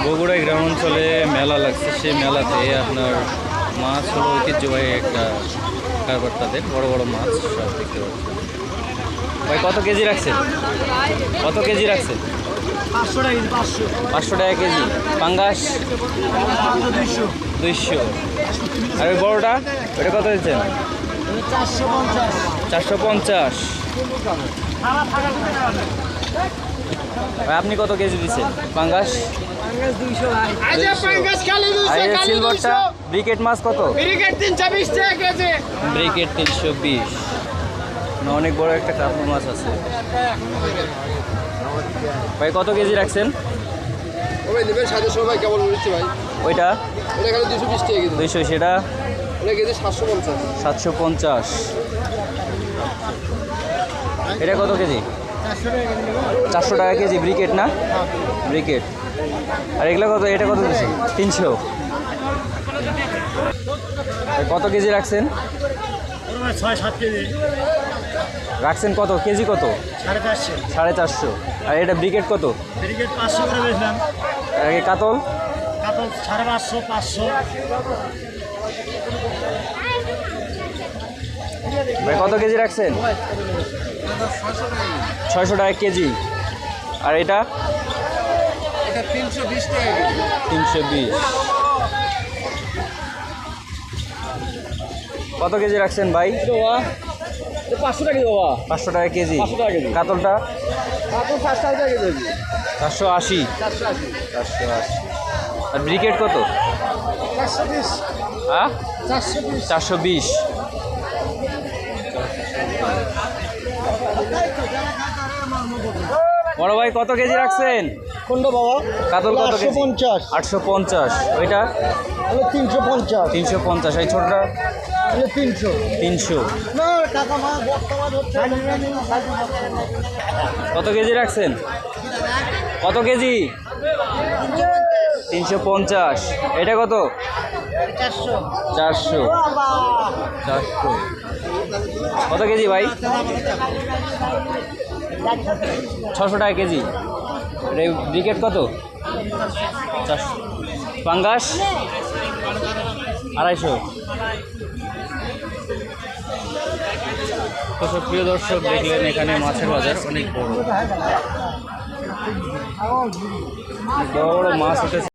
বগুড়ায় গ্রাম অঞ্চলে মেলা লাগছে, সেই মেলাতে আপনার মাছ হলো ঐতিহ্যবাহী একটা কারবার, তাদের বড় বড় মাছ সব দেখতে পাচ্ছেন। ভাই কত কেজি রাখছেন? কত কেজি রাখছেন? 500 টাকা কেজি। পাঙ্গাস 200। আর ওই বড়টা ওটা কত দিচ্ছেন? 450। ভাই আপনি কত কেজি দিচ্ছেন পাঙ্গাস? 200। সিলভারটা ব্রিকেট মাছ কত? ব্রিকেট 320 টাকা কেজি। ব্রিকেট 320। অনেক বড় একটা কাতলা মাছ আছে। ভাই কত কেজি রাখছেন? ভাই নেবেন 700 ভাই, কেমন বলছি ভাই? ওইটা এটা এখানে 220 টাকা কেজি। 200, সেটা এটা কেজি 750। 750। এটা কত কেজি? 400 টাকা কেজি। ব্রিকেট না? ব্রিকেট। আর এগুলো কত? এটা কত দিচ্ছেন? 300। কত কেজি রাখছেন? 6-7 কেজি রাখছেন কত কেজি? কত? 450। 450। আর এটা ব্রিকেট কত? ব্রিকেট 500 করে বেচলাম। আর এই কাতল? কাতল 550, 500। ভাই কত কেজি রাখছেন? 600 টাকা কেজি। আর এটা? এটা 320 টাকা কেজি। 320। কত কেজি রাখছেন ভাই? 500 টাকা কেজি বাবা। 500 টাকা কেজি। 500 টাকা কেজি। কাতলটা? কাতল 400 টাকা কেজি। 480। 480। 480। আর ব্রিকেট কত? 420। হ্যাঁ, 420। 420। বড় ভাই কত কেজি রাখছেন? কোনটা বাবা? কাতল কত কেজি? 850। 850। ওইটা? 350। 350। এই ছোটটা? 300। 300। না টাকা মা বর্তমান হচ্ছে। কত কেজি রাখছেন? কত কেজি? 350। এটা কত? 400। 400। 400। কত কেজি ভাই? 600 টাকা কেজি। ব্রিকেট কত? 400। পাঙ্গাস 250। তো সব প্রিয় দর্শক, দেখলেন এখানে মাছের বাজার অনেক বড় বড় মাছ উঠেছে।